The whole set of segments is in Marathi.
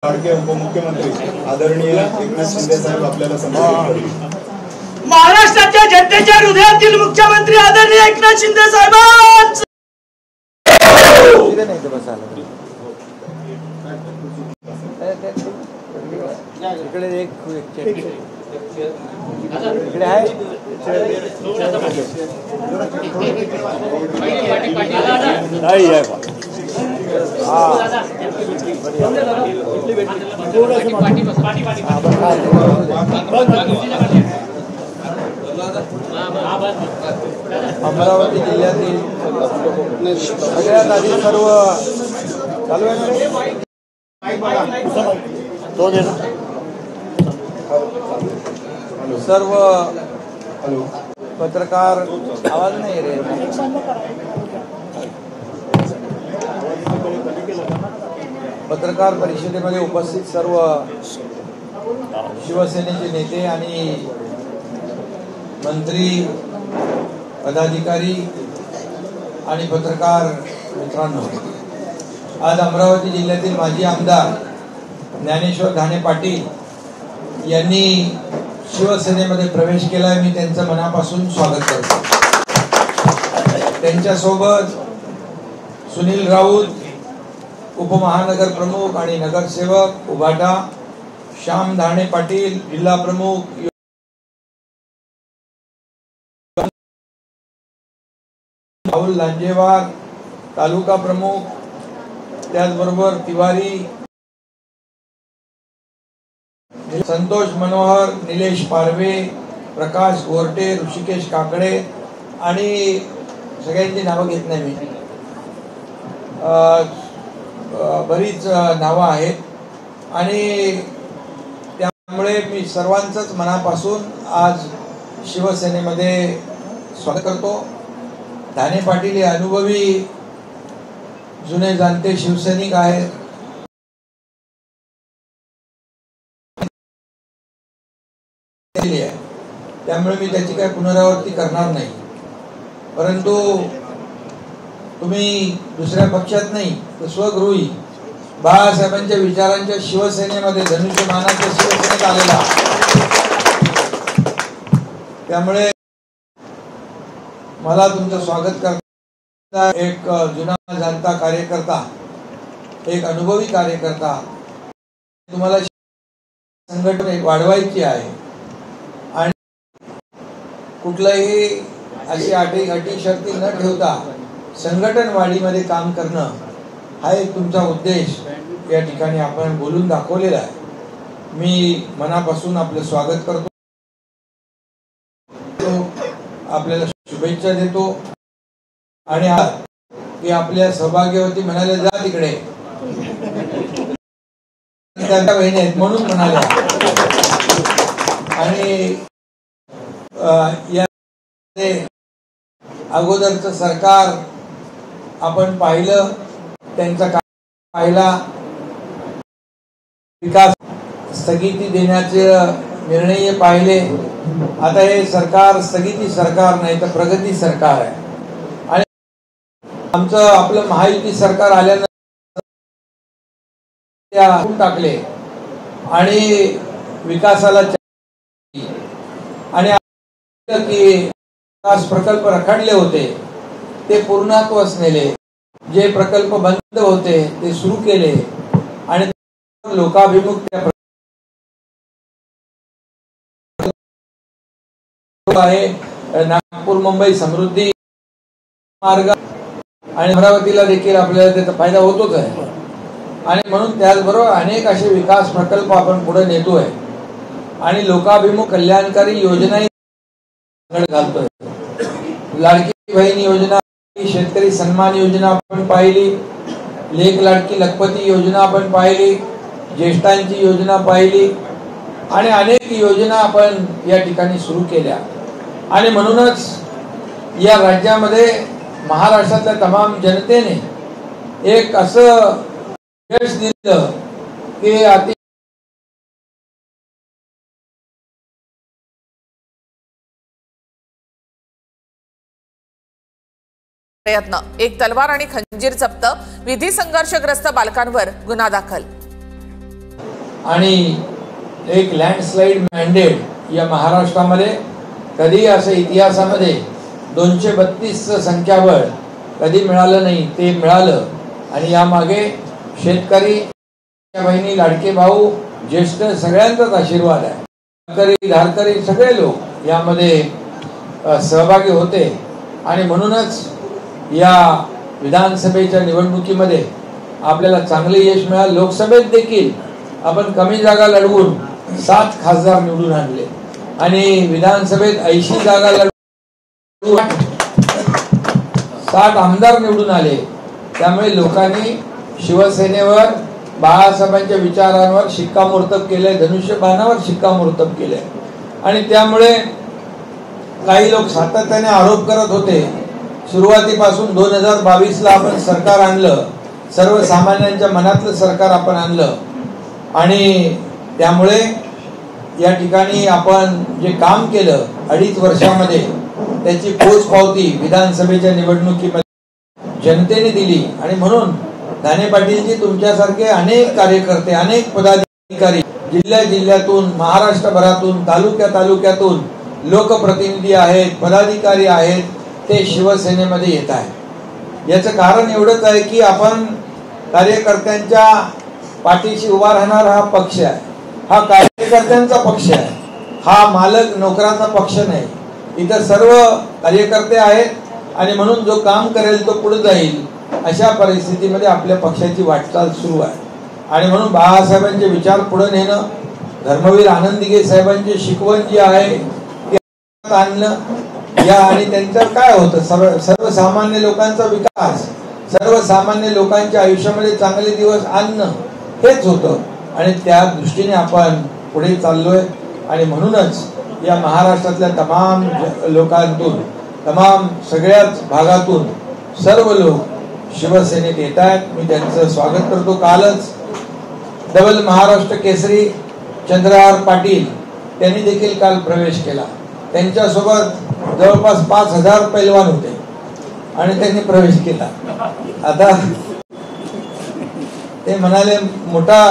लाडके उपमुख्यमंत्री आदरणीय एकनाथ शिंदे साहेब आपल्याला संबोधित करतील। महाराष्ट्राच्या जनतेच्या हृदयातील मुख्यमंत्री आदरणीय एकनाथ शिंदे साहेबांचं इकडे आहे अमरावती जिल्ह्यातील सगळ्यात आधी सर्व चालू आहे सर्व पत्रकार आवाज नाही रे पत्रकार परिषदेमध्ये उपस्थित सर्व शिवसेनेचे नेते आणि मंत्री पदाधिकारी आणि पत्रकार मित्रांनो, आज अमरावती जिल्ह्यातील माजी आमदार ज्ञानेश्वर धाणे पाटील यांनी शिवसेनेमध्ये प्रवेश केलाय। मी त्यांचं मनापासून स्वागत करतो। त्यांच्यासोबत सुनील राऊत उपमहानगर प्रमुख आणि नगरसेवक उभाटा, श्याम धाणे पाटील जिल्हा प्रमुख, राहुल लांजेवार तालुका प्रमुख, त्याचबरोबर तिवारी, संतोष मनोहर, निलेश पारवे, प्रकाश गोरटे, ऋषिकेश काकडे आणि सगळ्यांची नावं घेत नाही मी, बरीच नावं आहेत आणि त्यामुळे मी सर्वांचंच मनापासून आज शिवसेनेमध्ये स्वागत करतो। धाणे पाटील हे अनुभवी जुने जाणते शिवसैनिक आहेत। त्यामुळे मी त्याची काही पुनरावृत्ती करणार नाही, परंतु तुम्ही दुसऱ्या पक्षात नाही तर स्वगृही बाळासाहेबांच्या विचारांच्या शिवसेनेमध्ये धनुष्यमानाच्या शिवसेनेत आलेला, त्यामुळे मला तुमचं स्वागत करता एक जुना जाणता कार्यकर्ता, एक अनुभवी कार्यकर्ता, तुम्हाला संघटना वाढवायची आहे आणि कुठलाही अशी अटी शर्ती न ठेवता संघटन वाढीमध्ये काम करणं हा एक तुमचा उद्देश या ठिकाणी आपण बोलून दाखवलेला आहे। मी मनापासून आपलं स्वागत करतो, आपल्याला शुभेच्छा देतो आणि की आपल्या सौभाग्यवती म्हणाले जा तिकडे, त्यांच्या बहिणी आहेत म्हणून म्हणाल्या आणि या अगोदरचं सरकार आपण पाहिलं, त्यांचा पाहिला विकास स्थगिती देण्याचे निर्णय पाहिले। आता हे सरकार स्थगिती सरकार नाही तर प्रगती सरकार आहे आणि आमचं आपलं महायुती सरकार आल्यानंतर टाकले आणि विकासाला आणि की विकास प्रकल्प रखडले होते ते पूर्णत्वास नेले, जे प्रकल्प बंद होते ते सुरू केले आणि लोकाभिमुख आहे। नागपूर मुंबई समृद्धी मार्ग आणि अमरावतीला देखील आपल्याला त्याचा फायदा होतोच आहे आणि म्हणून त्याचबरोबर अनेक असे विकास प्रकल्प आपण पुढे नेतोय आणि लोकाभिमुख कल्याणकारी योजनाही घालतोय। लाडकी बहीण योजना, शेतकरी सन्मान योजना आपण पाहिली, लेक लाडकी लखपती योजना आपण पाहिली, ज्येष्ठांची योजना पाहिली आणि अनेक योजना आपण या ठिकाणी सुरू केल्या आणि म्हणूनच या राज्यामध्ये महाराष्ट्रातल्या तमाम जनतेने एक असं यश दिलं की अति प्रयत्न, एक तलवार आणि खंजीर जप्त, विधी संघर्षग्रस्त बालकांवर गुन्हा दाखल। आणि एक लँडस्लाइड मॅन्डेट या महाराष्ट्रामध्ये कधी असं इतिहासामध्ये 232 संख्याबळ कधी मिळालं नाही, ते मिळालं. आणि यामागे शेतकरी बहिणी, लाडके भाऊ, ज्येष्ठ सगळ्यांचाच आशीर्वाद आहे. धारकरी सगळे लोक यामध्ये सहभागी होते. आणि म्हणूनच या विधानसभेच्या निवडणुकीमध्ये आपल्याला चांगले यश मिळालं. लोकसभेत देखील आपण कमी जागा लढवून 7 खासदार निवडून आणले आणि विधानसभेत 80 जागा लढवून 60 आमदार निवडून आले. त्यामुळे लोकांनी शिवसेनेवर, बाळासाहेबांच्या विचारांवर शिक्कामोर्तब केले, धनुष्यबाणावर शिक्कामोर्तब केले. आणि त्यामुळे काही लोक सातत्याने आरोप करत होते, सुरुवातीपासून 2022ला आपण सरकार आणलं, सर्वसामान्यांच्या मनातलं सरकार आपण आणलं. आणि त्यामुळे या ठिकाणी आपण जे काम केलं 2.5 वर्षामध्ये त्याची पोचपावती विधानसभेच्या निवडणुकीमध्ये जनतेने दिली. आणि म्हणून दाने पाटीलजी, तुमच्यासारखे अनेक कार्यकर्ते, अनेक पदाधिकारी जिल्ह्यातून, महाराष्ट्रभरातून, तालुक्यातून लोकप्रतिनिधी आहेत, पदाधिकारी आहेत, ते शिवसेनेमध्ये येत आहेत. याचं कारण एवढंच आहे की आपण कार्यकर्त्यांच्या पाठीशी उभा राहणारा हा पक्ष आहे. हा कार्यकर्त्यांचा पक्ष आहे. हा मालक नोकरांचा पक्ष नाही. इथं सर्व कार्यकर्ते आहेत आणि म्हणून जो काम करेल तो पुढे जाईल, अशा परिस्थितीमध्ये आपल्या पक्षाची वाटचाल सुरू आहे. आणि म्हणून बाळासाहेबांचे विचार पुढे नेणं, धर्मवीर आनंद दिघे साहेबांची शिकवण जी आहे ती आणणं, या आणि त्यांचं काय होतं, सर्वसामान्य लोकांचा विकास, सर्वसामान्य लोकांच्या आयुष्यामध्ये चांगले दिवस आणणं, हेच होतं. आणि त्या दृष्टीने आपण पुढे चाललोय. आणि म्हणूनच या महाराष्ट्रातल्या तमाम लोकांतून, तमाम सगळ्याच भागातून सर्व लोक शिवसेनेत येत आहेत. मी त्यांचं स्वागत करतो. कालच डबल महाराष्ट्र केसरी चंद्रहार पाटील त्यांनी देखील काल प्रवेश केला. त्यांच्यासोबत जवळपास 5000 पैलवान होते आणि त्यांनी प्रवेश केला. आता ते म्हणाले मोठा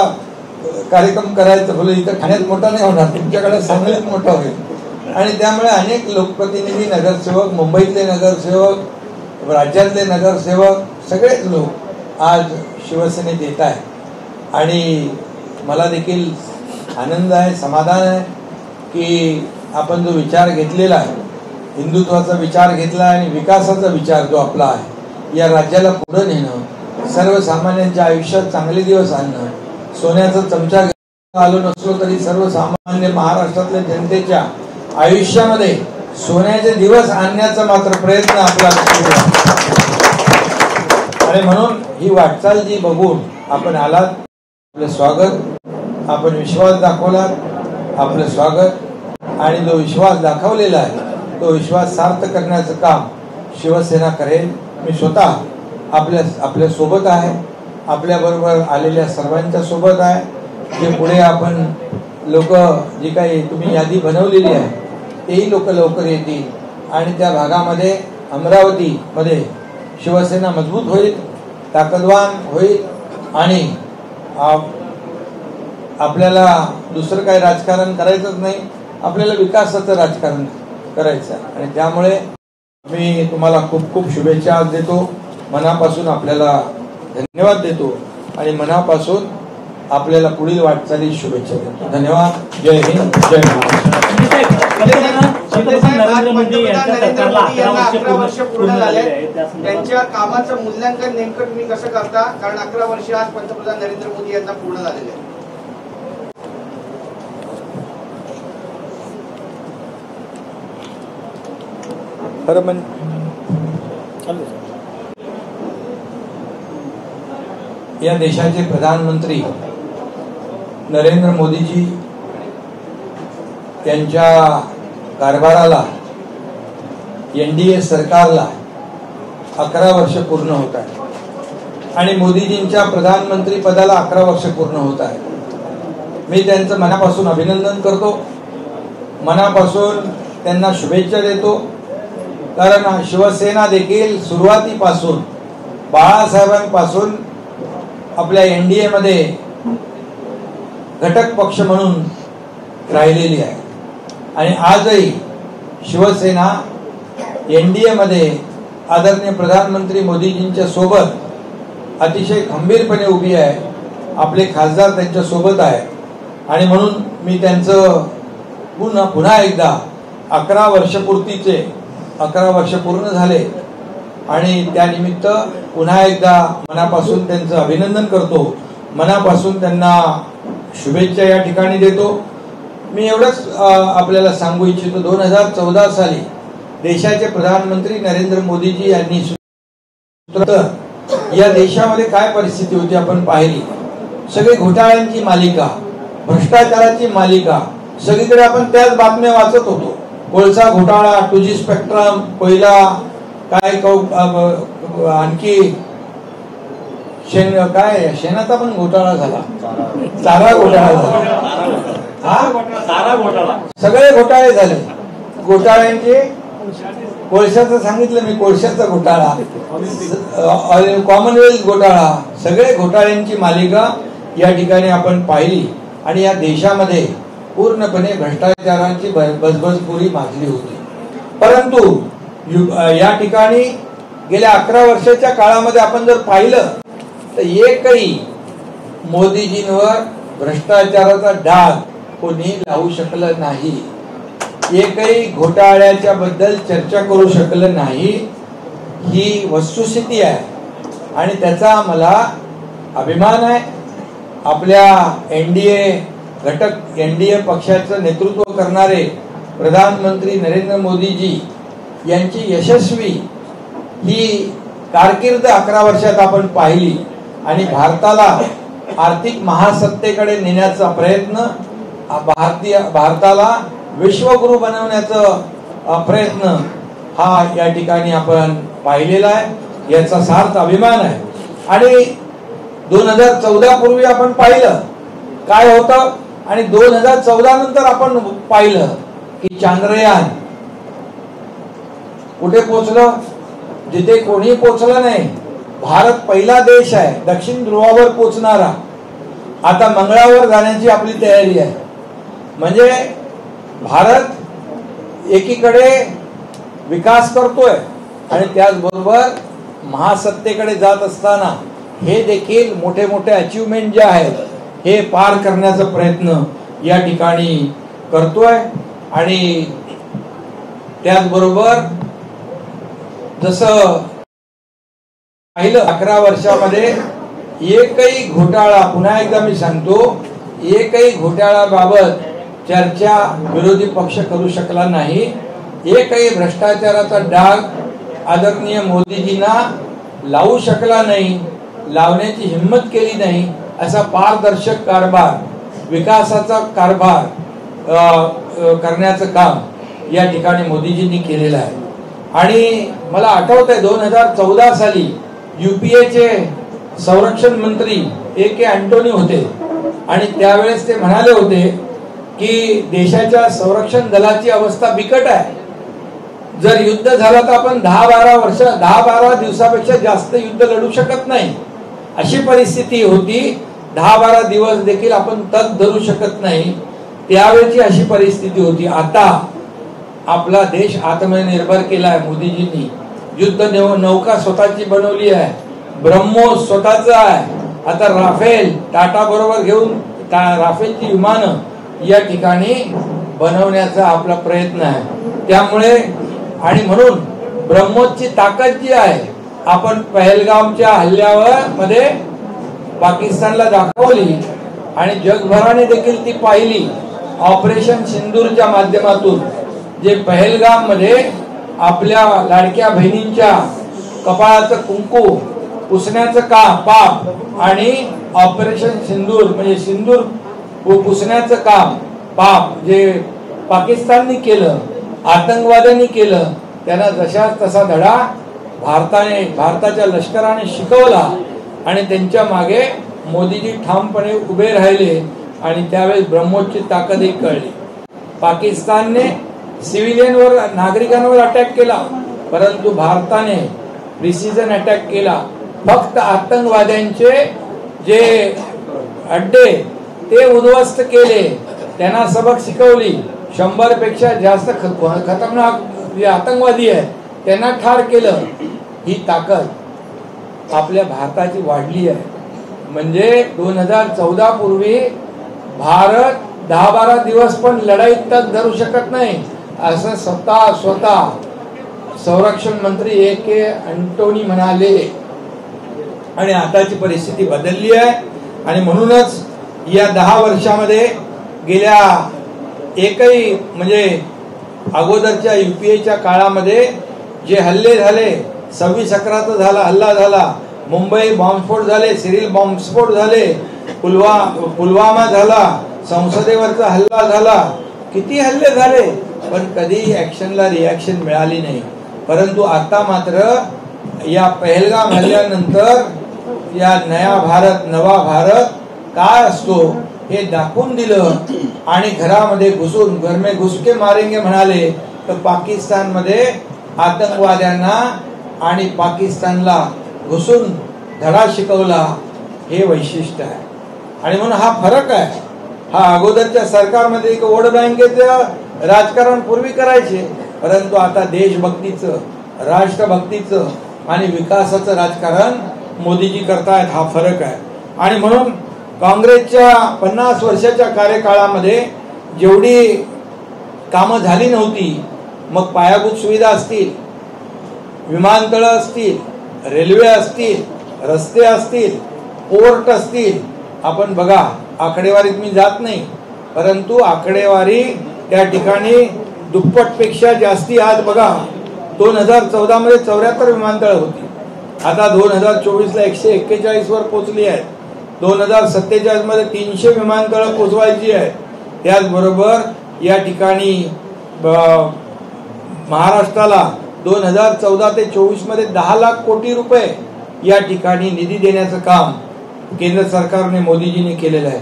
कार्यक्रम करायचं, बोलू इथं ठाण्यात मोठा नाही होणार, तुमच्याकडे सांगलीत मोठा होईल. आणि त्यामुळे अनेक लोकप्रतिनिधी, नगरसेवक, मुंबईतले नगरसेवक, राज्यातले नगरसेवक, सगळेच लोक आज शिवसेनेत येत आहेत. आणि मला देखील आनंद आहे, समाधान आहे की आपण जो विचार घेतलेला आहे, हिंदुत्वाचा विचार घेतला आणि विकासाचा विचार जो आपला आहे, या राज्याला पुढे नेणं, सर्वसामान्यांच्या आयुष्यात चांगले दिवस आणणं, सोन्याचा चमचा आलो नसलो तरी सर्वसामान्य महाराष्ट्रातल्या जनतेच्या आयुष्यामध्ये सोन्याचे दिवस आणण्याचा मात्र प्रयत्न आपला सुरू आहे. आणि म्हणून ही वाटचाल जी बघून आपण आलात, आपलं स्वागत. आपण विश्वास दाखवलात, आपलं स्वागत. आणि जो विश्वास दाखवलेला आहे तो विश्वास सार्थ करण्याचं काम शिवसेना करेल. मी स्वतः आपल्या सोबत आहे, आपल्याबरोबर आलेल्या सर्वांच्या सोबत आहे. जे पुढे आपण लोक जी काही तुम्ही यादी बनवलेली आहे तेही लोक लवकर येतील आणि त्या भागामध्ये अमरावतीमध्ये शिवसेना मजबूत होईल, ताकदवान होईल. आणि आपल्याला दुसरं काही राजकारण करायचंच नाही, आपल्याला विकासाचं राजकारण करायचं आहे. आणि त्यामुळे मी तुम्हाला खूप खूप शुभेच्छा देतो, मनापासून आपल्याला धन्यवाद देतो आणि मनापासून आपल्याला पुढील वाटचाली शुभेच्छा देतो. धन्यवाद. जय हिंद, जय महाराष्ट्र. नरेंद्र मोदी यांच्या सरकारला 11 वर्ष पूर्ण झाले. त्यांच्या कामाचं मूल्यांकन नेमकं तुम्ही कसं करता? कारण 11 वर्ष आज पंतप्रधान नरेंद्र मोदी यांना पूर्ण झालेले आहे. या देशाचे प्रधानमंत्री नरेंद्र मोदीजी त्यांच्या कारभाराला, NDA सरकारला 11 वर्ष पूर्ण होत आहे. आणि मोदीजींच्या प्रधानमंत्री पदाला 11 वर्ष पूर्ण होत आहे. मी त्यांचं मनापासून अभिनंदन करतो, मनापासून त्यांना शुभेच्छा देतो. कारण शिवसेना देखील सुरुवातीपासून बाळासाहेबांपासून आपल्या NDA मध्ये घटक पक्ष म्हणून राहिलेली आहे. आणि आजही शिवसेना NDA मध्ये आदरणीय प्रधानमंत्री मोदीजींच्या सोबत अतिशय खंबीरपणे उभी आहे. आपले खासदार त्यांच्या सोबत आहे. आणि म्हणून मी त्यांचं पुन्हा एकदा 11 वर्ष पूर्ण झाले आणि त्यानिमित्त पुन्हा एकदा मनापासून त्यांचं अभिनंदन करतो. मनापासून त्यांना शुभेच्छा या ठिकाणी देतो. मी एवढंच आपल्याला सांगू इच्छितो, 2014 साली देशाचे प्रधानमंत्री नरेंद्र मोदीजी यांनी या देशामध्ये काय परिस्थिती होती आपण पाहिली. सगळी घोटाळ्यांची मालिका, भ्रष्टाचाराची मालिका, सगळीकडे आपण त्याच बातम्या वाचत होतो. कोळसा घोटाळा, 2G स्पेक्ट्रम, कोयला काय आणखी शेणाचा पण घोटाळा झाला, चारा घोटाळा झाला, सगळे घोटाळे झाले. घोटाळ्यांचे कोळशाचं सांगितलं मी, कोळशाचा घोटाळा, कॉमनवेल्थ घोटाळा, सगळे घोटाळ्यांची मालिका या ठिकाणी आपण पाहिली. आणि या देशामध्ये पूर्णपणे भ्रष्टाचाराची बजबजपुरी माजली होती. परंतु या ठिकाणी गेल्या 11 वर्षाच्या काळामध्ये आपण जर पाहिलं तर एकही मोदीजींवर भ्रष्टाचाराचा डाग कोणी लावू शकलं नाही. एकही घोटाळ्याच्या बद्दल चर्चा करू शकलं नाही. ही वस्तुस्थिती आहे आणि त्याचा मला अभिमान आहे. आपल्या NDA पक्षाचं नेतृत्व करणारे प्रधानमंत्री नरेंद्र मोदीजी यांची यशस्वी ही कारकीर्द 11 वर्षात आपण पाहिली. आणि भारताला आर्थिक महासत्तेकडे नेण्याचा प्रयत्न, भारताला विश्वगुरु बनवण्याचा प्रयत्न हा या ठिकाणी आपण पाहिलेला आहे. याचा सार्थ अभिमान आहे. आणि 2014 पूर्वी आपण पाहिलं काय होतं आणि 2014 नंतर आपण पाहिलं की चांद्रयान कुठे पोहोचलं, जिथे कोणी पोहोचलं नाही. भारत पहिला देश आहे दक्षिण ध्रुवावर पोहोचणारा. आता मंगळावर जाण्याची आपली तयारी आहे. म्हणजे भारत एकीकडे विकास करतोय आणि त्याचबरोबर महासत्तेकडे जात असताना हे देखील मोठे मोठे अचीवमेंट जे आहेत हे पार करण्याचा प्रयत्न या ठिकाणी करतोय. आणि त्याचबरोबर जसं पाहिलं 11 वर्षामध्ये एकही घोटाळा, पुन्हा एकदा मी सांगतो, एकही घोटाळ्याबाबत चर्चा विरोधी पक्ष करू शकला नाही. एकही भ्रष्टाचाराचा डाग आदरणीय मोदीजींना लावू शकला नाही, लावण्याची हिम्मत केली नाही. असा पारदर्शक कारभार, विकासाचा कारभार करण्याचं काम या ठिकाणी मोदीजींनी केलेलं आहे. आणि मला आठवत आहे 2014 साली UPAचे संरक्षण मंत्री A.K. अँटोनी होते आणि त्यावेळेस ते म्हणाले होते की देशाच्या संरक्षण दलाची अवस्था बिकट आहे. जर युद्ध झालं तर आपण 10-12 दिवसापेक्षा जास्त युद्ध लढू शकत नाही. अशी परिस्थिती होती. 10-12 दिवस देखील आपण तग धरू शकत नाही. त्यावेळची अशी परिस्थिती होती. आता आपला देश आत्मनिर्भर केलाय मोदीजींनी. युद्ध नौका स्वतःची बनवली आहे. ब्रह्मोस स्वतःचा आहे. आता राफेल टाटा बरोबर घेऊन राफेलची विमानं या ठिकाणी बनवण्याचा आपला प्रयत्न आहे. त्यामुळे आणि म्हणून ब्रह्मोसची ताकद जी आहे आपण पहलगामच्या हल्ल्यावर मध्ये पाकिस्तानला दाखवली आणि जगभराने देखील ती पाहिली. ऑपरेशन सिंदूरच्या माध्यमातून जे पहलगाम मध्ये आपल्या लाडक्या बहिणींच्या कपाळाचं कुंकू पुसण्याचं काम पाप आणि ऑपरेशन सिंदूर म्हणजे सिंदूर पुसण्याचं काम पाप जे पाकिस्तानने केलं, आतंकवाद्यांनी केलं, त्यांना जशाच तसा धडा भारताच्या लष्कराने शिकवला आणि त्यांच्या मागे मोदीजी ठामपणे उभे राहिले आणि त्यावेळेस ब्रह्मोसची ताकद एक कळली. पाकिस्तानने सिव्हिलियनवर नागरिकांवर अटॅक केला परंतु भारताने प्रिसिजन अटॅक केला. फक्त आतंकवाद्यांचे जे अड्डे ते उद्ध्वस्त केले, त्यांना सबक शिकवली. 100 पेक्षा जास्त खतरनाक जे आतंकवादी आहे त्यांना ठार केलं. ही ताकद आपल्या भारताची वाढली आहे. म्हणजे 2014 पूर्वी भारत 10-12 दिवस पण लढाईत तग धरू शकत नाही असं स्वतः संरक्षण मंत्री AK अँटोनी म्हणाले. आणि आताची परिस्थिती बदलली आहे. आणि म्हणूनच या 10 वर्षामध्ये गेल्या एकही म्हणजे अगोदरच्या UPAच्या काळामध्ये जे हल्ले झाले, 26/11 झाला हल्ला झाला, मुंबई बॉम्बस्फोट झाले, सिरिल बॉम्बस्फोट झाले, पुलवामा झाला, संसदेवरचा हल्ला झाला, किती हल्ले झाले, पण कधी ऍक्शनला रिॲक्शन मिळाली नाही. परंतु आता मात्र या पहलगाम हल्ल्यानंतर या नवा भारत काय असतो हे दाखवून दिलं. आणि घरामध्ये घुसून घर में घुस के मारेंगे म्हणाले तर पाकिस्तानमध्ये आतंकवाद्यांना आणि पाकिस्तानला घुसून धडा शिकवला. हे वैशिष्ट्य आहे. आणि म्हणून हा फरक आहे. हा अगोदरच्या सरकारमध्ये एक वोट बँकेचं राजकारण पूर्वी करायचे, परंतु आता देशभक्तीचं, राष्ट्रभक्तीचं आणि विकासाचं राजकारण मोदीजी करतायत. हा फरक आहे. आणि म्हणून काँग्रेसच्या 50 वर्षाच्या कार्यकाळामध्ये जेवढी कामं झाली नव्हती, मग पायाभूत सुविधा असतील, विमानतळ असतील, रेल्वे असतील, रस्ते असतील, पोर्ट असतील, आपण बघा आकडेवारीत मी जात नाही, परंतु आकडेवारी त्या ठिकाणी दुप्पटपेक्षा जास्ती. आज बघा 2014 मध्ये 74 विमानतळ होती, आता 2024ला 141 वर पोहोचली आहेत. 2047 मध्ये 300 विमानतळ पोहोचवायची आहेत. त्याचबरोबर या ठिकाणी महाराष्ट्राला 2014 ते 24 मध्ये 10 लाख कोटी रुपये या ठिकाणी निधी देण्याचं काम केंद्र सरकारने मोदीजींनी केलेलं आहे.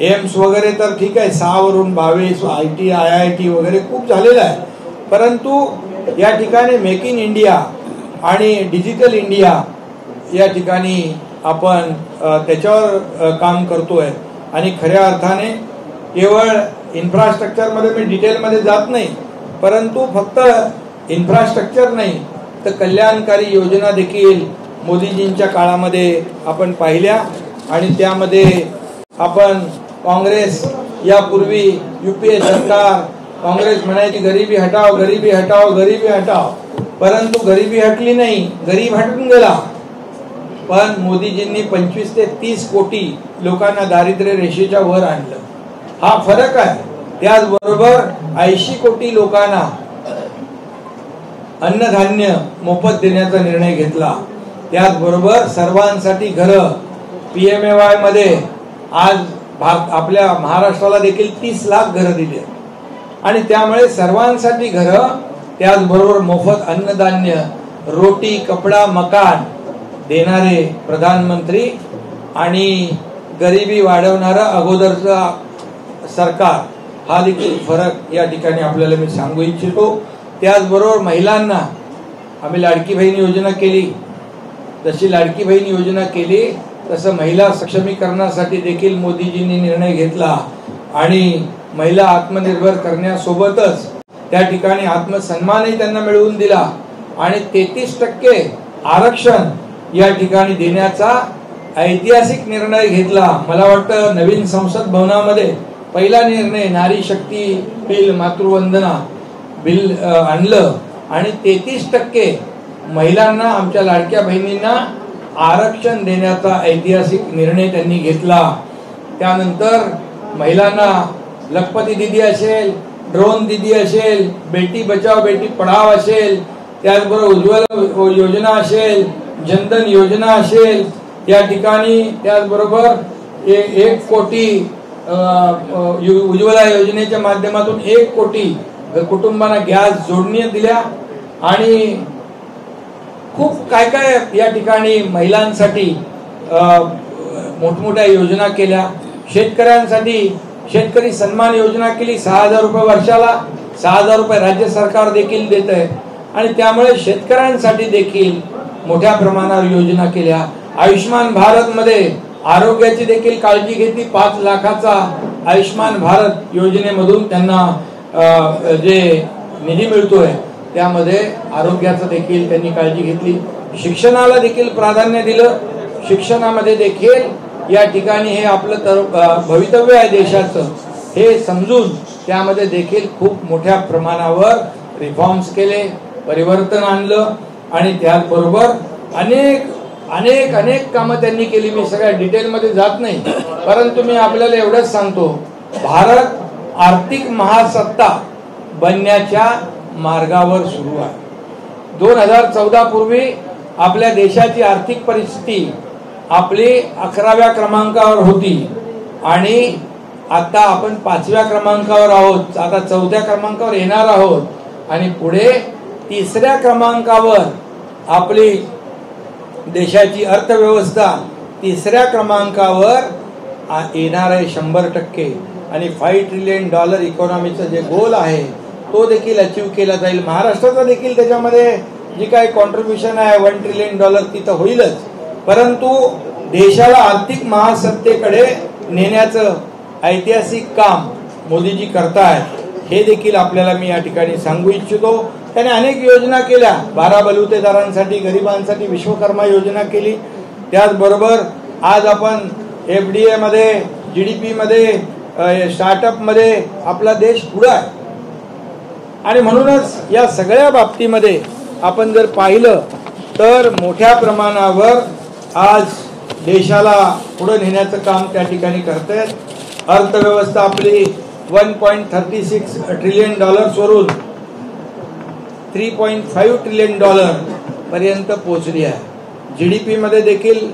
एम्स वगैरे तर ठीक आहे, 6 वरून 22, IT IIT वगैरे खूप झालेलं आहे. परंतु या ठिकाणी मेक इन इंडिया आणि डिजिटल इंडिया या ठिकाणी आपण त्याच्यावर काम करतोय. आणि खऱ्या अर्थाने केवळ इन्फ्रास्ट्रक्चरमध्ये मी डिटेलमध्ये जात नाही, परंतु फक्त इन्फ्रास्ट्रक्चर नाही तर कल्याणकारी योजना देखील मोदीजींच्या काळामध्ये आपण पाहिल्या. आणि त्यामध्ये आपण काँग्रेस यापूर्वी UPA सरकार काँग्रेस म्हणायची गरिबी हटाव, गरिबी हटाव, गरिबी हटाव, परंतु गरिबी हटली नाही, गरीब हटून गेला. पण मोदीजींनी 25 ते 30 कोटी लोकांना दारिद्र्य रेषेच्या वर आणलं. हा फरक आहे. त्याचबरोबर 80 कोटी लोकांना अन्नधान्य मोफत देण्याचा निर्णय घेतला. त्याचबरोबर सर्वांसाठी घरं, PMAY मध्ये आज आपल्या महाराष्ट्राला देखील 30 लाख घरं दिली. आणि त्यामुळे सर्वांसाठी घरं, त्याचबरोबर मोफत अन्नधान्य, रोटी, कपडा, मकान देणारे प्रधानमंत्री आणि गरिबी वाढवणारा अगोदरचा सरकार, हा देखील फरक या ठिकाणी आपल्याला मी सांगू इच्छितो. त्याचबरोबर महिलांना आम्ही लाडकी बहीण योजना केली. जशी लाडकी बहीण योजना केली तसं महिला सक्षमीकरणासाठी देखील मोदीजींनी निर्णय घेतला. आणि महिला आत्मनिर्भर करण्यासोबतच त्या ठिकाणी आत्मसन्मानही त्यांना मिळवून दिला. आणि 33% आरक्षण या ठिकाणी देण्याचा ऐतिहासिक निर्णय घेतला. मला वाटतं नवीन संसद भवनामध्ये पहिला निर्णय नारी शक्ती बिल, मातृवंदना बिल आणलं. आणि 33% महिलांना, आमच्या लाडक्या बहिणींना आरक्षण देण्याचा ऐतिहासिक निर्णय त्यांनी घेतला. त्यानंतर महिलांना लखपती दीदी असेल, ड्रोन दीदी असेल, बेटी बचाव बेटी पढाव असेल, त्याचबरोबर उज्ज्वल योजना असेल, जनधन योजना असेल, या ठिकाणी त्याचबरोबर 1 कोटी उज्ज्वला योजनेच्या माध्यमातून 1 कोटी कुटुंबांना गॅस जोडणी दिल्या. आणि खूप काय काय या ठिकाणी महिलांसाठी मोठमोठ्या योजना केल्या. शेतकऱ्यांसाठी शेतकरी सन्मान योजना केली, 6,000 रुपये वर्षाला, 6,000 रुपये राज्य सरकार देखील देत आहे. आणि त्यामुळे शेतकऱ्यांसाठी देखील मोठ्या प्रमाणावर योजना केल्या. आयुष्मान भारत मध्ये आरोग्याची देखील काळजी घेतली. 5 लाखाचा आयुष्मान भारत योजनेमधून त्यांना जे निधी मिळतोय त्यामध्ये आरोग्याचं देखील त्यांनी काळजी घेतली. शिक्षणाला देखील प्राधान्य दिलं. शिक्षणामध्ये देखील या ठिकाणी हे आपलं भवितव्य आहे देशाचं हे समजून त्यामध्ये देखील खूप मोठ्या प्रमाणावर रिफॉर्म्स केले, परिवर्तन आणलं आणि त्याचबरोबर अनेक अनेक अनेक कामं त्यांनी केली. मी सगळ्या डिटेलमध्ये जात नाही, परंतु मी आपल्याला एवढंच सांगतो, भारत आर्थिक महासत्ता बनण्याच्या मार्गावर सुरू आहे. 2014 पूर्वी आपल्या देशाची आर्थिक परिस्थिती आपली 11व्या क्रमांकावर होती आणि आता आपण 5व्या क्रमांकावर आहोत. आता 4थ्या क्रमांकावर येणार आहोत आणि पुढे 3ऱ्या क्रमांकावर आपली देशाची अर्थव्यवस्था 3ऱ्या क्रमांकावर येणार आहे 100%. आणि $5 ट्रिलियन इकॉनॉमीचा जे गोल आहे तो देखील अचीव केला जाईल. महाराष्ट्राचा देखील त्याच्यामध्ये जी काही कॉन्ट्रीब्युशन आहे $1 ट्रिलियन तिथं होईलच, परंतु देशाला आर्थिक महासत्तेकडे नेण्याचं ऐतिहासिक काम मोदीजी करतायत हे देखील आपल्याला मी या ठिकाणी सांगू इच्छितो. त्याने अनेक योजना केल्या. 12 बलुतेदारांसाठी, गरिबांसाठी विश्वकर्मा योजना केली. त्याचबरोबर आज आपण FDA मध्ये, GDP मध्ये, स्टार्टअप मध्ये आपला देश पुढे आहे. आणि म्हणूनच या सगळ्या बाबतीमध्ये आपण जर पाहिलं तर मोठ्या प्रमाणावर आज देशाला पुढे नेण्याचं काम त्या ठिकाणी करतायत. अर्थव्यवस्था आपली $1.36 ट्रिलियन वरून $3.5 ट्रिलियन पर्यंत पोहोचली आहे. GDP मध्ये देखील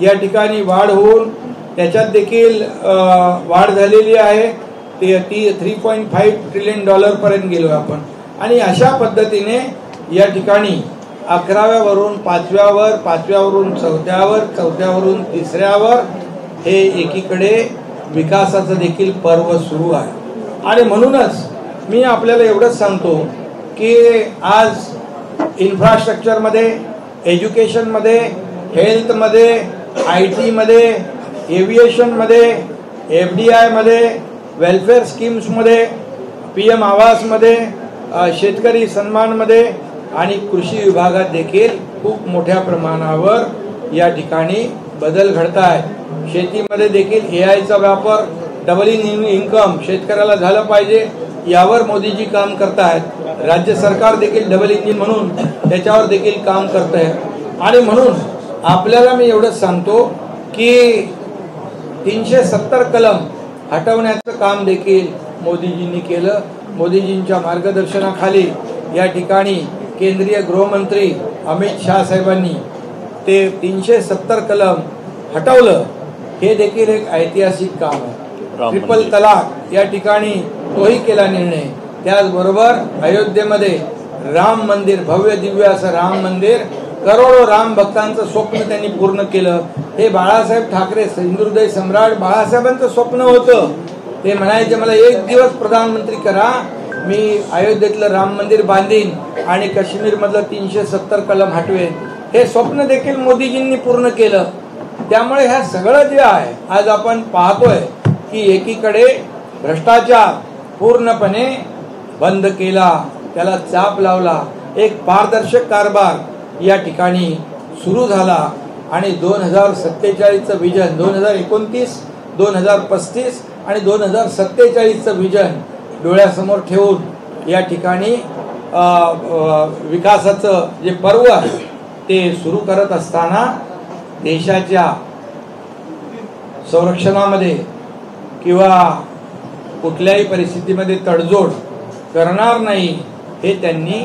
या ठिकाणी वाढ होऊन त्याच्यात देखील वाढ झालेली आहे. ती $3.5 ट्रिलियन पर्यंत गेलो आपण. आणि अशा पद्धतीने या ठिकाणी 11व्यावरून 5व्यावर, 5व्यावरून 4थ्यावर, 4थ्यावरून 3ऱ्यावर हे एकीकडे विकासाचं देखील पर्व सुरू आहे. आणि म्हणूनच मी आपल्याला एवढंच सांगतो की आज इन्फ्रास्ट्रक्चरमध्ये, एज्युकेशनमध्ये, हेल्थमध्ये, IT मध्ये, एव्हिएशनमध्ये, FDI मध्ये, वेलफेअर स्कीम्समध्ये, PM आवासमध्ये, शेतकरी सन्मानमध्ये आणि कृषी विभागात देखील खूप मोठ्या प्रमाणावर या ठिकाणी बदल घडत आहे. शेतीमध्ये देखील AIचा वापर, डबलिंग इन्कम शेतकऱ्याला झालं पाहिजे यावर मोदीजी काम करतायत. राज्य सरकार देखील डबल इंजिन म्हणून त्याच्यावर देखील काम करत आहे. आणि म्हणून आपल्याला मी एवढंच सांगतो की 370 कलम हटवण्याचं काम देखील मोदीजींनी केलं. मोदीजींच्या मार्गदर्शनाखाली या ठिकाणी केंद्रीय गृहमंत्री अमित शाह साहेबांनी ते 370 कलम हटवलं. हे देखील एक ऐतिहासिक काम आहे. ट्रिपल तलाक या ठिकाणी तोही केला निर्णय. त्याचबरोबर अयोध्येमध्ये राम मंदिर, भव्य दिव्य असं राम मंदिर, करोडो राम भक्तांचं स्वप्न त्यांनी पूर्ण केलं. हे बाळासाहेब ठाकरे, हिंदुहृदय सम्राट बाळासाहेबांचं स्वप्न होतं. ते म्हणायचे मला एक दिवस प्रधानमंत्री करा, मी अयोध्येतलं राम मंदिर बांधीन आणि काश्मीर मधलं 370 कलम हटवेन. हे स्वप्न देखील मोदीजींनी पूर्ण केलं. त्यामुळे ह्या सगळं जे आहे आज आपण पाहतोय की एकीकडे भ्रष्टाचार पूर्णपणे बंद केला, त्याला चाप लावला, एक पारदर्शक कारभार या ठिकाणी सुरू झाला आणि 2047चं विजन, 2029, 2035 आणि 2047चं विजन डोळ्यासमोर ठेवून या ठिकाणी विकासाचं जे पर्व आहे ते सुरू करत असताना देशाच्या संरक्षणामध्ये किंवा कुठल्याही परिस्थितीमध्ये तडजोड करणार नाही हे त्यांनी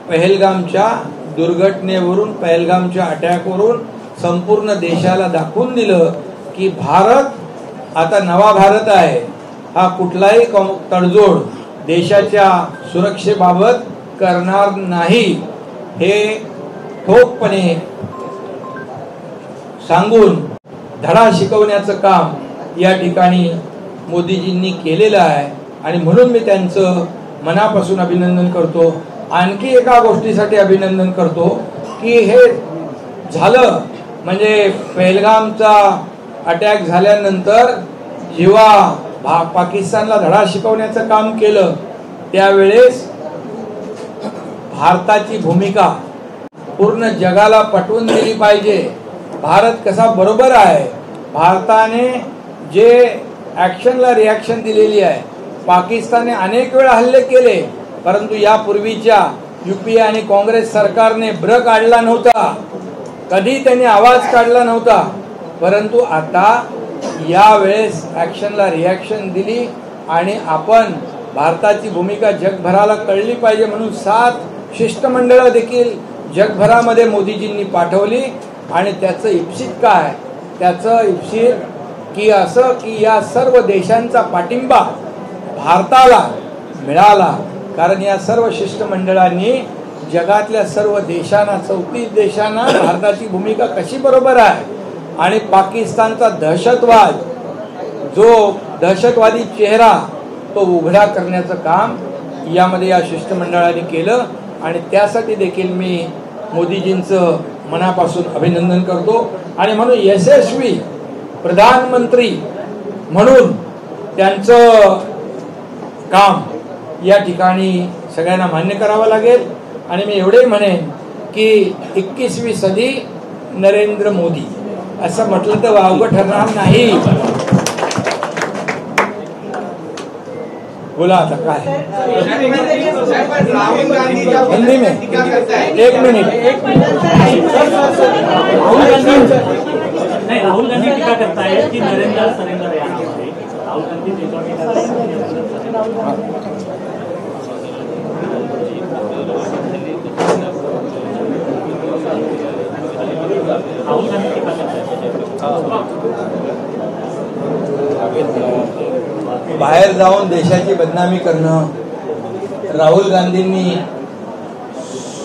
पहलगामच्या दुर्घटनेवरून, पहलगामच्या अटॅकवरून संपूर्ण देशाला दाखवून दिलं की भारत आता नवा भारत आहे. हा कुठलाही तडजोड देशाच्या सुरक्षेबाबत करणार नाही हे ठोकपणे सांगून धडा शिकवण्याचं काम या ठिकाणी मोदीजींनी केलेलं आहे. आणि म्हणून मी त्यांचं मनापासून अभिनंदन करतो. आणखी एका गोष्टीसाठी अभिनंदन करतो की हे झालं म्हणजे पहलगामचा अटॅक झाल्यानंतर जेव्हा पाकिस्तानला धडा शिकवण्याचं काम केलं त्यावेळेस भारताची भूमिका पूर्ण जगाला पटवून दिली पाहिजे. भारत कसा बरोबर आहे, भारताने जे ॲक्शनला रिॲक्शन दिलेली आहे. पाकिस्तानने अनेक वेळा हल्ले केले, परंतु यापूर्वीच्या UPA आणि काँग्रेस सरकारने ब्र काढला नव्हता, कधी त्यांनी आवाज काढला नव्हता. परंतु आता यावेळेस ॲक्शनला रिॲक्शन दिली आणि आपण भारताची भूमिका जगभराला कळली पाहिजे म्हणून 7 शिष्टमंडळं देखील जगभरामध्ये मोदीजींनी पाठवली. आणि त्याचं इप्सित काय, त्याचं इप्सित की असं की या सर्व देशांचा पाठिंबा भारताला मिळाला. कारण या सर्व शिष्टमंडळांनी जगातल्या सर्व देशांना 34 देशांना भारताची भूमिका कशी बरोबर आहे आणि पाकिस्तानचा दहशतवाद, जो दहशतवादी चेहरा तो उघडा करण्याचं काम यामध्ये या शिष्टमंडळाने केलं. आणि त्यासाठी देखील मी मोदीजींचं मनापासून अभिनंदन करतो. आणि म्हणून यशस्वी प्रधानमंत्री म्हणून त्यांचं काम या ठिकाणी सगळ्यांना मान्य करावं लागेल. आणि मी एवढे म्हणेन की 21वी सदी नरेंद्र मोदी असं म्हटलं तर वावगं ठरणार नाही. बोला आता काय हिंदी में 1 मिनट. राहुल गांधी टीका करता है कि नरेंद्र सरेंद्र है. राहुल गांधी टीका करता है. बाहेर जाऊन देशाची बदनामी करणं. राहुल गांधींनी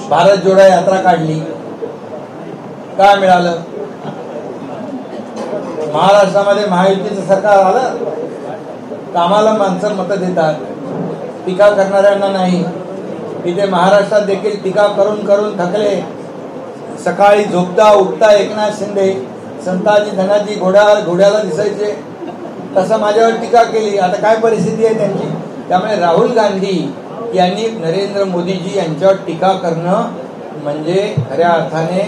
भारत जोडो यात्रा काढली, काय मिळालं? महाराष्ट्रामध्ये महायुतीचं सरकार आलं, कामाला माणसं मतं देतात, टीका करणाऱ्यांना नाही. इथे महाराष्ट्रात देखील टीका करून करून थकले. सकाळी झोपता उठता एकनाथ शिंदे संताजी धनाजी घोड्याला दिसायचे, तसं माझ्यावर टीका केली. आता काय परिस्थिती आहे त्यांची? त्यामुळे राहुल गांधी यांनी नरेंद्र मोदीजी यांच्यावर टीका करणं म्हणजे खऱ्या अर्थाने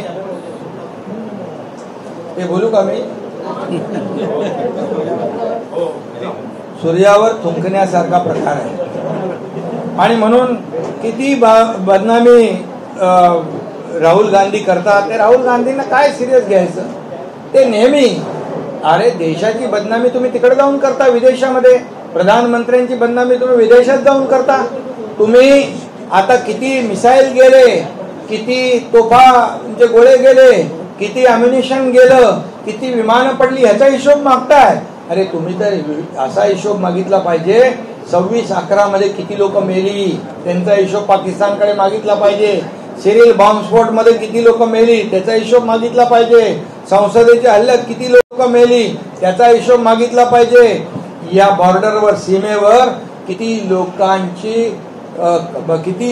ते बोलू का मी सूर्यावर थुंकण्यासारखा प्रकार आहे. आणि म्हणून किती बदनामी राहुल गांधी करतात. ते राहुल गांधींना काय सिरियस घ्यायचं? ते नेहमी अरे देशाची बदनामी तुम्ही तिकडे जाऊन करता, विदेशामध्ये. प्रधानमंत्र्यांची बदनामी तुम्ही विदेशात जाऊन करता. तुम्ही आता किती मिसाईल गेले, किती तोफांचे गोळे गेले, किती अम्युनिशन गेलं, किती विमानं पडली ह्याचा हिशोब मागताय. अरे तुम्ही तर असा हिशोब मागितला पाहिजे 26/11 मध्ये किती लोक मेली त्यांचा हिशोब पाकिस्तानकडे मागितला पाहिजे. सिरियल बॉम्बस्फोट मध्ये किती लोक मेली त्याचा हिशोब मागितला पाहिजे. संसदेच्या हल्ल्यात किती लोक मेली त्याचा हिशोब मागितला पाहिजे. या बॉर्डरवर सीमेवर किती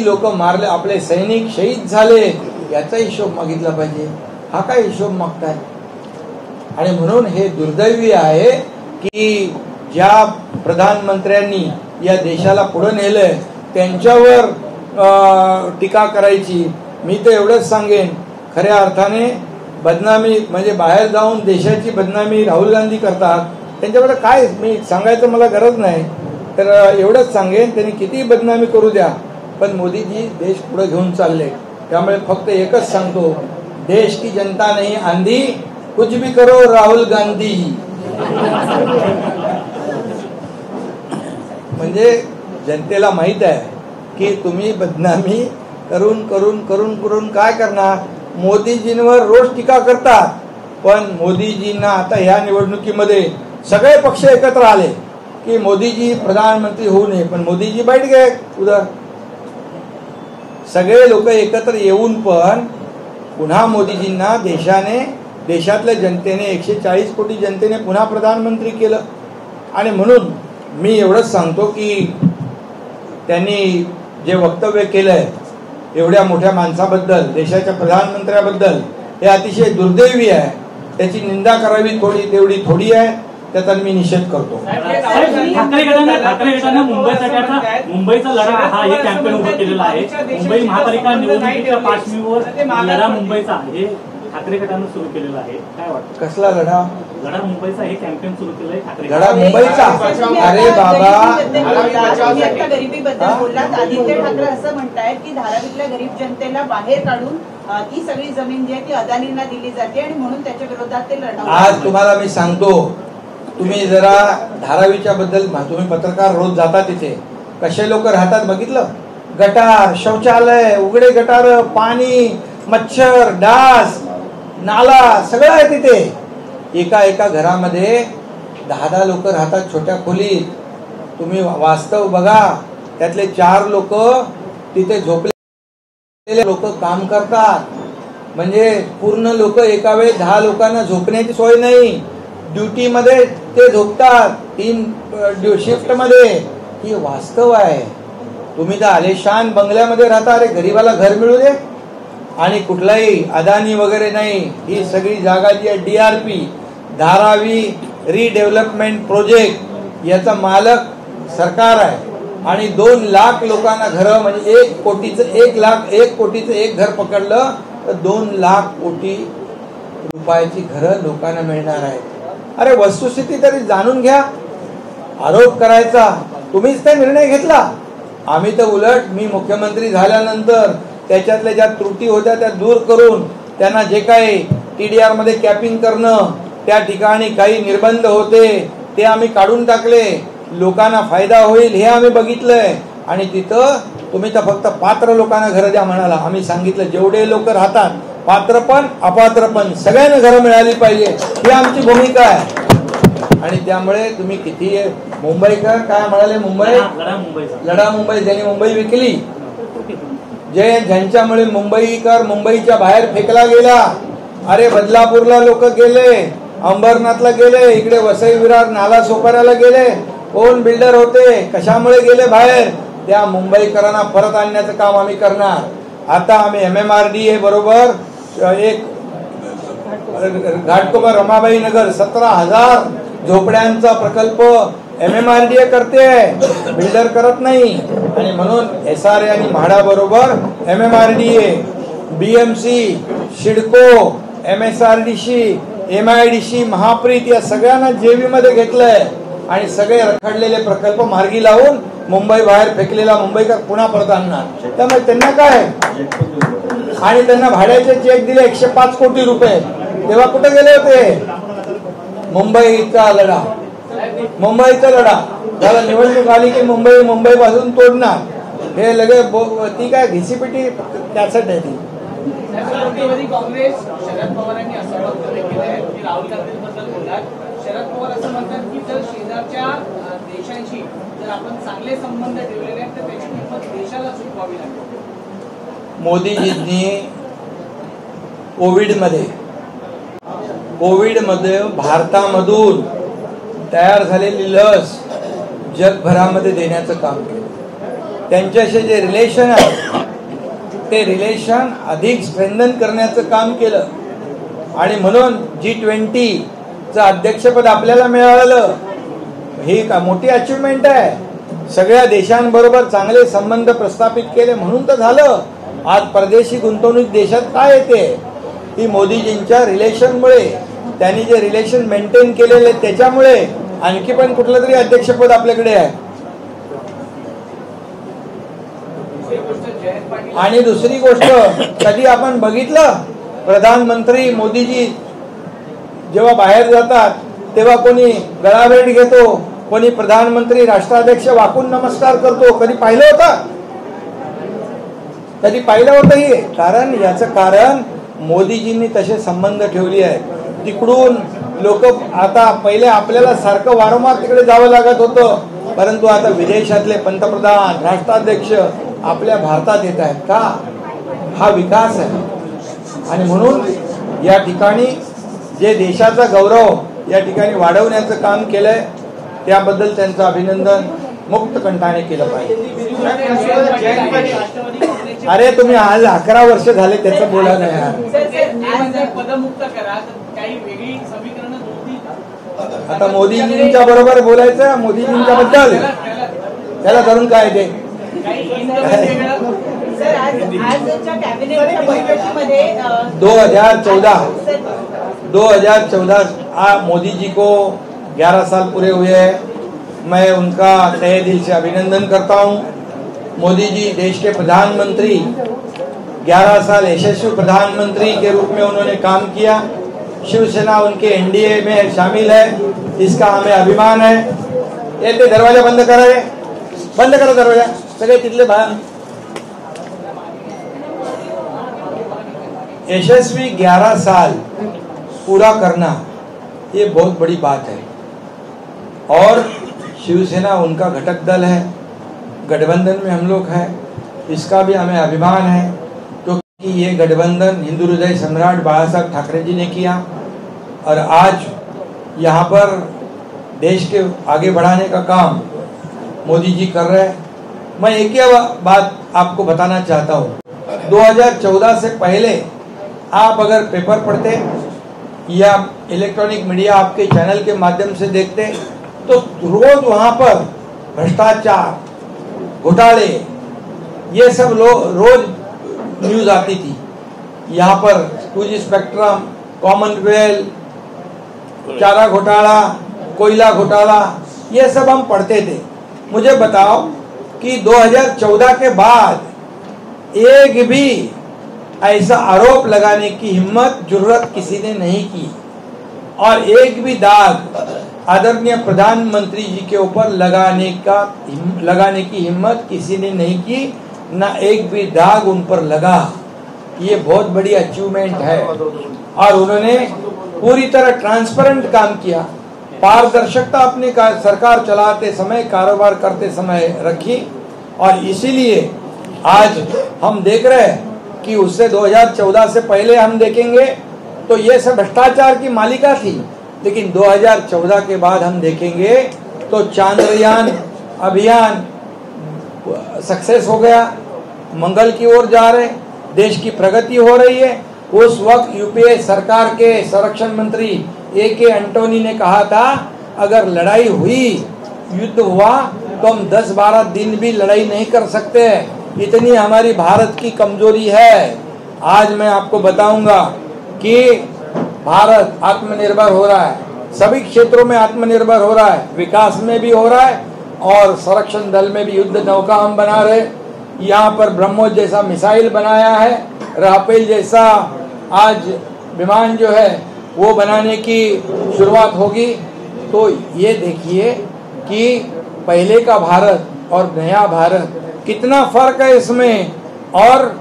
लोक मारले, आपले सैनिक शहीद झाले याचा हिशोब मागितला पाहिजे. हा काय हिशोब मागताय? आणि म्हणून हे दुर्दैवी आहे की ज्या प्रधानमंत्र्यांनी या देशाला पुढे नेलंय त्यांच्यावर टीका करायची. मी तर एवढंच सांगेन, खऱ्या अर्थाने बदनामी म्हणजे बाहेर जाऊन देशाची बदनामी राहुल गांधी करतात. त्यांच्याकडे काय मी सांगायचं मला गरज नाही, तर एवढंच सांगेन त्यांनी किती बदनामी करू द्या, पण मोदीजी देश पुढे घेऊन चालले. त्यामुळे फक्त एकच सांगतो, देश की जनता नहीं आंधी, कुछ भी करो राहुल गांधी. म्हणजे जनतेला माहित आहे की तुम्ही बदनामी करून करून करून करून काय करणार. मोदीजींवर रोज टीका करतात, पण मोदीजींना आता ह्या निवडणुकीमध्ये सगळे पक्ष एकत्र आले की मोदीजी प्रधानमंत्री होऊ नये, पण मोदीजी बैठ गए उधर. सगळे लोक एकत्र येऊन पण पुन्हा मोदीजींना देशातल्या जनतेने 140 कोटी जनतेने पुन्हा प्रधानमंत्री केलं. आणि म्हणून मी एवढंच सांगतो की त्यांनी जे वक्तव्य केलंय एवढ्या मोठ्या माणसाबद्दल, देशाच्या प्रधानमंत्र्याबद्दल, हे अतिशय दुर्दैवी आहे. त्याची निंदा करावी तेवढी थोडी आहे, त्याचा मी निषेध करतो. ठाकरे गटाने मुंबईचा लढा हा हे कॅम्पेन उभं केलेलं आहे. मुंबई महापालिका निवडणुकीच्या पार्श्वभूमीवर लढा मुंबईचा हे ठाकरे गटानं सुरू केलेला आहे. काय वाटतं? कसला लढा? लढा मुंबईचा हे कॅम्पेन सुरू केलंय ठाकरे. लढा मुंबईचा? अरे बाबा, गरिबीबद्दल बोललात. आदित्य ठाकरे असं म्हणतायत की धारावीतल्या गरीब जनतेला बाहेर काढून ती सगळी जमीन जी आहे ती अदानींना दिली जाते आणि म्हणून त्याच्या विरोधात ते लढा. आज तुम्हाला मी सांगतो, तुम्ही जरा धारावीच्या बद्दल, तुम्ही पत्रकार रोज जाता तिथे, कसे लोक राहतात बघितलं? गटार, शौचालय, उघडे गटार, पाणी, मच्छर, डास, नाला सगळं आहे तिथे. एका घरामध्ये 10 लोक राहतात छोट्या खोलीत. तुम्ही वास्तव बघा, त्यातले 4 लोक तिथे झोपलेले लोक काम करतात. म्हणजे पूर्ण लोक एका वेळी 10 लोकांना झोपण्याची सोय नाही. ड्युटी मध्ये ते झोपतात, 3 शिफ्ट मध्ये. ही वास्तव आहे. तुम्ही तर आलिशान बंगल्यामध्ये राहता. अरे गरीबाला घर मिळू दे. आणि कुठलाही अदानी वगैरे नाही. ही सगळी जागा जी आहे DRP, धारावी रिडेव्हलपमेंट प्रोजेक्ट, याचा मालक सरकार आहे. आणि 2 लाख लोकांना घर, म्हणजे 1 कोटीचं एक घर पकडलं तर 2 लाख कोटी रुपयाची घरं लोकांना मिळणार आहेत. अरे वस्तुस्थिती तरी जाणून घ्या. आरोप करायचा, तुम्हीच ते निर्णय घेतला. आम्ही तर उलट, मी मुख्यमंत्री झाल्यानंतर त्याच्यातल्या ज्या त्रुटी होत्या त्या दूर करून त्यांना जे काही TDR मध्ये कॅपिंग करणं, त्या ठिकाणी काही निर्बंध होते ते आम्ही काढून टाकले. लोकांना फायदा होईल हे आम्ही बघितलंय. आणि तिथं तुम्ही तर फक्त पात्र लोकांना घरं द्या म्हणाला. आम्ही सांगितलं जेवढे लोक राहतात, पात्र पण अपात्र पण, सगळ्यांना घरं मिळाली पाहिजे, ही आमची भूमिका आहे. आणि त्यामुळे तुम्ही किती मुंबईकर काय म्हणाले, लढा मुंबई, ज्यांनी मुंबई विकली, ज्यांच्यामुळे मुंबईच्या बाहेर फेकला गेला. अरे बदलापूरला लोक गेले, अंबरनाथला गेले, इकडे वसई विरार नाला सोपाऱ्याला गेले. कोण बिल्डर होते, कशामुळे गेले बाहेर? त्या मुंबईकरांना परत आणण्याचं काम आम्ही करणार. आता आम्ही MMRDA बरोबर एक घाटकोपर रमाबाई नगर 17,000 झोपड्यांचा प्रकल्प MMRDA करते, बिल्डर करत नाही. आणि म्हणून SRA आणि म्हाडा बरोबर MMRDA, BMC, शिडको, MSRDC, MIDC, Mahapreet या सगळ्यांना JV मध्ये घेतलंय. आणि सगळे रखडलेले प्रकल्प मार्गी लावून मुंबई बाहेर फेकलेला मुंबईकर पुन्हा परत आणणार. त्यामुळे त्यांना काय, आणि त्यांना भाड्याचे चेक दिले 105 कोटी रुपये. तेव्हा कुठे गेले होते? मुंबईचा लढा त्याला निवडणूक आली की मुंबई पासून तोडणार. हे लगे ती काय घिसीपिटी कॅसेट आहे ती. काँग्रेस शरद पवारांनी असं वक्तव्य केलंय की राहुल गांधींबद्दल बोलतात. शरद पवार असं म्हणतात की जर शेजारच्या देशांशी जर आपण चांगले संबंध ठेवलेले आहेत तर त्याची किंमत देशाला चुकवावी लागते. मोदीजींनी कोविडमध्ये भारतामधून तयार झालेली लस जगभरामध्ये देण्याचं काम केलं. त्यांच्याशी जे रिलेशन आहे ते रिलेशन अधिक स्ट्रेंथन करण्याचं काम केलं. आणि म्हणून G20चं अध्यक्षपद आपल्याला मिळालं. ही का मोठी अचिव्हमेंट आहे. सगळ्या देशांबरोबर चांगले संबंध प्रस्थापित केले म्हणून तर झालं. आज परदेशी गुंतवणूक देशात काय येते? ही मोदीजींच्या रिलेशनमुळे, त्यांनी जे रिलेशन मेंटेन केलेले त्याच्यामुळे. आणखी पण कुठलं तरी अध्यक्षपद आपल्याकडे आहे. आणि दुसरी गोष्ट, कधी आपण बघितलं प्रधानमंत्री मोदीजी जेव्हा बाहेर जातात तेव्हा कोणी गळाभेट घेतो, कोणी प्रधानमंत्री राष्ट्राध्यक्ष वाकून नमस्कार करतो? कधी पाहिलं होतं हे? कारण याचं कारण मोदीजींनी तसे संबंध ठेवले आहेत. तिकडून लोक आता पहिले आपल्याला सारखं वारंवार तिकडे जावं लागत होतं, परंतु आता विदेशातले पंतप्रधान, राष्ट्राध्यक्ष आपल्या भारतात येत आहेत. का? हा विकास आहे. आणि म्हणून या ठिकाणी जे देशाचा गौरव या ठिकाणी वाढवण्याचं काम केलंय त्याबद्दल त्यांचं अभिनंदन. मुक्त मुक्तकंठाने केलं पाहिजे. राष्ट्रवादी काँग्रेसचे अरे तुम्ही आज 11 वर्ष झाले त्याचं बोला नाही यार. म्हणजे पदमुक्त करा तर काही वेगळी समीकरणं होती. आता मोदीजींच्या बरोबर बोलायचं, मोदीजींच्या बद्दल त्याला धरून काय ते काही हिंदवी वेगळं सर आजच्या कॅबिनेटच्या बैठकीमध्ये 2014 मोदी जी को 11 साल पूरे हुए हैं. मैं उनका तहे दिल से अभिनंदन करता हूं. मोदी जी देश के प्रधानमंत्री 11 साल यशस्वी प्रधानमंत्री के रूप में उन्होंने काम किया. शिवसेना उनके एनडीए में शामिल है, इसका हमें अभिमान है. ये ते दरवाजा बंद करा रे, बंद करो दरवाजा सगळे तिथले बाहेर. यशस्वी 11 साल पूरा करना ये बहुत बड़ी बात है. और शिवसेना उनका घटक दल है, गठबंधन में हम लोग हैं, इसका भी हमें अभिमान है. क्योंकि ये गठबंधन हिंदू हृदय सम्राट बाला साहब ठाकरे जी ने किया और आज यहाँ पर देश के आगे बढ़ाने का काम मोदी जी कर रहे हैं. मैं एक ही बात आपको बताना चाहता हूँ. 2014 से पहले आप अगर पेपर पढ़ते या इलेक्ट्रॉनिक मीडिया आपके चैनल के माध्यम से देखते तो रोज वहां पर भ्रष्टाचार, घोटाले, ये सब रोज न्यूज आती थी. यहाँ पर 2G स्पेक्ट्रम, कॉमनवेल्थ, चारा घोटाला, कोयला घोटाला, ये सब हम पढ़ते थे. मुझे बताओ कि 2014 के बाद एक भी ऐसा आरोप लगाने की हिम्मत, जुर्रत किसी ने नहीं की और एक भी दाग आदरणीय प्रधानमंत्री जी के ऊपर लगाने की हिम्मत किसी ने नहीं की. ना एक भी दाग उन पर लगा. ये बहुत बड़ी अचीवमेंट है. और उन्होंने पूरी तरह ट्रांसपेरेंट काम किया. पारदर्शिता अपनी सरकार चलाते समय, कारोबार करते समय रखी. और इसीलिए आज हम देख रहे हैं कि उससे 2014 से पहले हम देखेंगे तो ये सब भ्रष्टाचार की मालिका थी. लेकिन 2014 के बाद हम देखेंगे तो चांद्रयान अभियान सक्सेस हो गया, मंगल की ओर जा रहे, देश की प्रगति हो रही है. उस वक्त यूपीए सरकार के संरक्षण मंत्री AK एंटोनी ने कहा था अगर लड़ाई हुई, युद्ध हुआ तो हम 10-12 दिन भी लड़ाई नहीं कर सकते. इतनी हमारी भारत की कमजोरी है. आज मैं आपको बताऊंगा कि भारत आत्मनिर्भर हो रहा है, सभी क्षेत्रों में आत्मनिर्भर हो रहा है, विकास में भी हो रहा है और संरक्षण दल में भी युद्ध नौका हम बना रहे. यहाँ पर ब्रह्मोस जैसा मिसाइल बनाया है, राफेल जैसा आज विमान जो है वो बनाने की शुरुआत होगी. तो ये देखिए कि पहले का भारत और नया भारत कितना फर्क है इसमें. और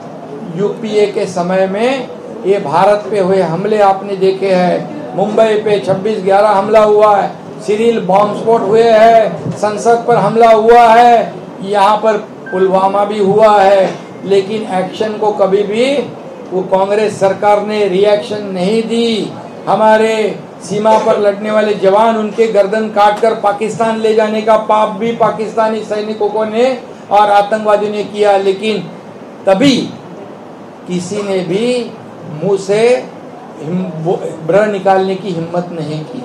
यूपीए के समय में ये भारत पे हुए हमले आपने देखे हैं. मुंबई पे 26/11 हमला हुआ है, सिरिल बॉम्ब स्फोट हुए हैं, संसद पर हमला हुआ है, यहाँ पर पुलवामा भी हुआ है. लेकिन एक्शन को कभी भी वो कांग्रेस सरकार ने रिएक्शन नहीं दी. हमारे सीमा पर लड़ने वाले जवान, उनके गर्दन काटकर पाकिस्तान ले जाने का पाप भी पाकिस्तानी सैनिकों ने और आतंकवादियों ने किया. लेकिन तभी किसी ने भी मुंह से ब्र निकालने की हिम्मत नहीं की,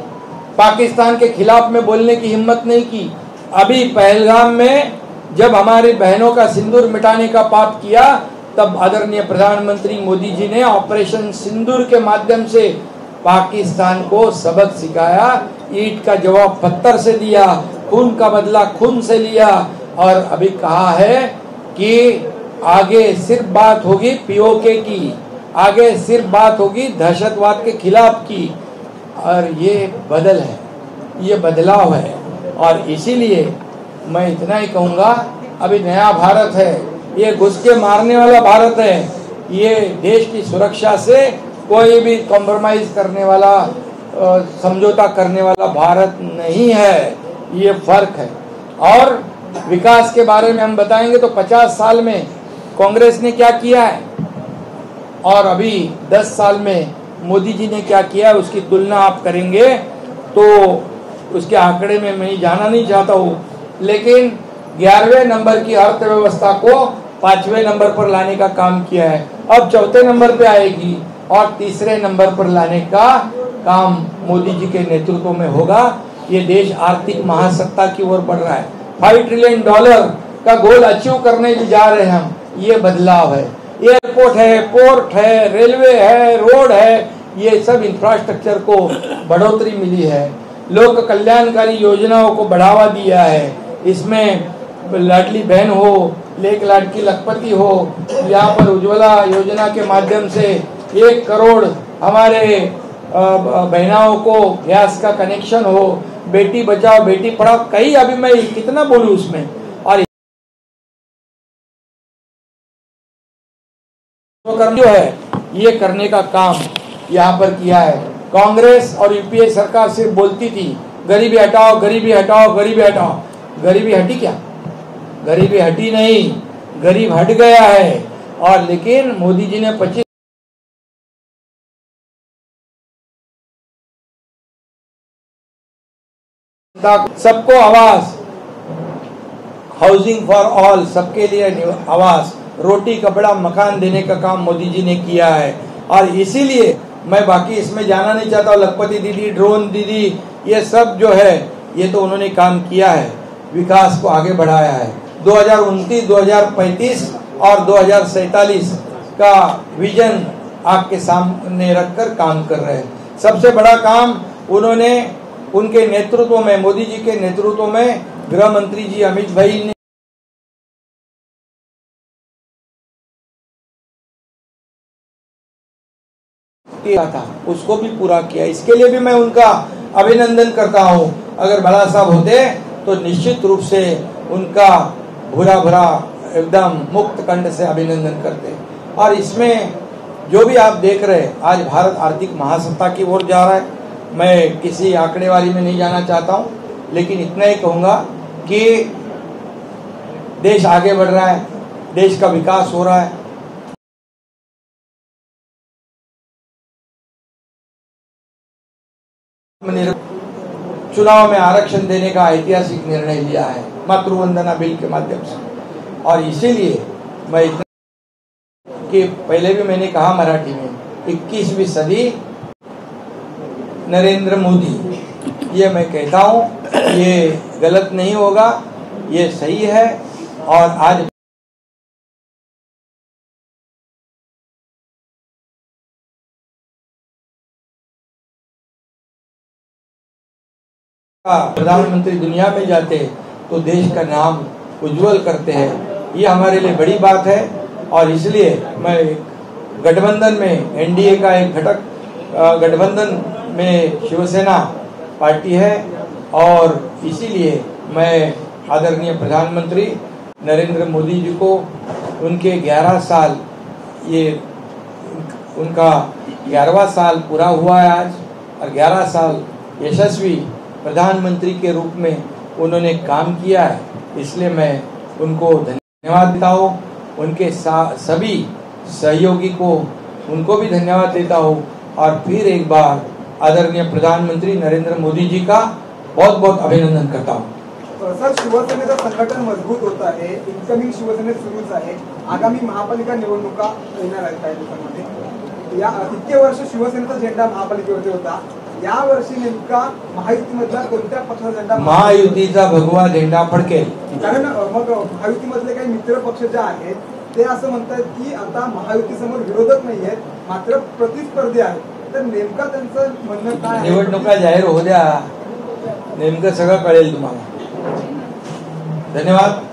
पाकिस्तान के खिलाफ में बोलने की हिम्मत नहीं की. अभी पहलगाम में जब हमारी बहनों का सिंदूर मिटाने का पाप किया तब आदरणीय प्रधानमंत्री मोदी जी ने ऑपरेशन सिंदूर के माध्यम से पाकिस्तान को सबक सिखाया. ईंट का जवाब पत्थर से दिया, खून का बदला खून से लिया. और अभी कहा है कि आगे सिर्फ बात होगी POK की, आगे सिर्फ बात होगी दहशतवाद के खिलाफ की. और ये बदल है, ये बदलाव है. और इसीलिए मैं इतना ही कहूँगा, अभी नया भारत है, ये घुस के मारने वाला भारत है. ये देश की सुरक्षा से कोई भी कॉम्प्रोमाइज करने वाला, समझौता करने वाला भारत नहीं है. ये फर्क है. और विकास के बारे में हम बताएंगे तो 50 साल में कांग्रेस ने क्या किया है और अभी 10 साल में मोदी जी ने क्या किया है, उसकी तुलना आप करेंगे तो उसके आंकड़े में मैं जाना नहीं चाहता हूँ. लेकिन 11वें नंबर की अर्थव्यवस्था को 5वें नंबर पर लाने का काम किया है। अब 4थे नंबर पे आएगी और 3रे नंबर पर लाने का काम मोदी जी के नेतृत्व में होगा। ये देश आर्थिक महासत्ता की ओर बढ़ रहा है। $5 ट्रिलियन का गोल अचीव करने जा रहे हैं हम। ये बदलाव है। एयरपोर्ट है, पोर्ट है, रेलवे है, रोड है, ये सब इंफ्रास्ट्रक्चर को बढ़ोतरी मिली है। लोक कल्याणकारी योजनाओं को बढ़ावा दिया है। इसमें लाडली बहन हो, लेक लाडकी लखपति हो, यहाँ पर उज्ज्वला योजना के माध्यम से 1 करोड़ हमारे बहनाओं को गैस का कनेक्शन हो, बेटी बचाओ बेटी पढ़ाओ, कई अभी मैं कितना बोलूं उसमें। और जो है ये करने का काम यहाँ पर किया है। कांग्रेस और यूपीए सरकार सिर्फ बोलती थी गरीबी हटाओ, गरीबी हटाओ, गरीबी हटाओ। गरीबी हटी क्या? गरीबी हटी नहीं, गरीब हट गया है। और लेकिन मोदी जी ने 25 सबको आवास, हाउसिंग फॉर ऑल, सबके लिए आवास, रोटी कपड़ा मकान देने का काम मोदी जी ने किया है। और इसीलिए मैं बाकी इसमें जाना नहीं चाहता। लखपति दीदी, ड्रोन दीदी, ये सब जो है ये तो उन्होंने काम किया है, विकास को आगे बढ़ाया है। 2029, 2035 और 2047 का विजन आपके सामने रखकर काम कर रहे हैं। सबसे बड़ा काम उन्होंने उनके नेतृत्व में, मोदी जी के नेतृत्व में गृह मंत्री जी अमित भाई ने किया था, उसको भी पूरा किया। इसके लिए भी मैं उनका अभिनंदन करता हूं। अगर बड़ा साहब होते तो निश्चित रूप से उनका भूरा भूरा एकदम मुक्त कंठ से अभिनंदन करते। और इसमें जो भी आप देख रहे हैं, आज भारत आर्थिक महासत्ता की ओर जा रहा है। मैं किसी आंकड़ेवारी में नहीं जाना चाहता हूं, लेकिन इतना ही कहूंगा कि देश आगे बढ़ रहा है, देश का विकास हो रहा है। चुनाव में आरक्षण देने का ऐतिहासिक निर्णय लिया है मातृवंदना बिल के माध्यम से। और इसीलिए मैं इतना कि पहले भी मैंने कहा मराठी में, 21वीं सदी नरेंद्र मोदी, ये मैं कहता हूँ, ये गलत नहीं होगा, ये सही है। और आज प्रधानमंत्री दुनिया में जाते तो देश का नाम उज्जवल करते हैं, ये हमारे लिए बड़ी बात है। और इसलिए मैं गठबंधन में, एनडीए का एक घटक गठबंधन में शिवसेना पार्टी है, और इसीलिए मैं आदरणीय प्रधानमंत्री नरेंद्र मोदी जी को उनके 11 साल, ये उनका 11वां साल पूरा हुआ है आज, और 11 साल यशस्वी प्रधानमंत्री के रूप में उन्होंने काम किया है। इसलिए मैं उनको धन्यवाद देता हूँ। उनके सभी सहयोगी को, उनको भी धन्यवाद देता हूँ। और फिर एक बार आदरणीय प्रधानमंत्री नरेंद्र मोदी जी का बहुत बहुत अभिनंदन करता हूँ। सर, शिवसेनेचं संघटन मजबूत होत आहे, इनकमिंग शिवसेनेत सुरूच आहे, आगामी महापालिका निवडणुका येणार आहेत काही दिवसांमध्ये। या इतके वर्ष शिवसेनेचा झेंडा महापालिकेवरती होता, या वर्षी नेमका महायुतीमधला कोणत्या पक्षाचा झेंडा? महायुतीचा भगवा झेंडा फडकेल। कारण मग महायुतीमधले काही मित्र पक्ष जे आहेत ते असं म्हणतात की आता महायुतीसमोर विरोधक नाहीयेत, मात्र प्रतिस्पर्धी आहेत, तर नेमका त्यांचं म्हणणं काय आहे? निवडणुका जाहीर होऊ द्या, नेमकं सगळं कळेल तुम्हाला। धन्यवाद।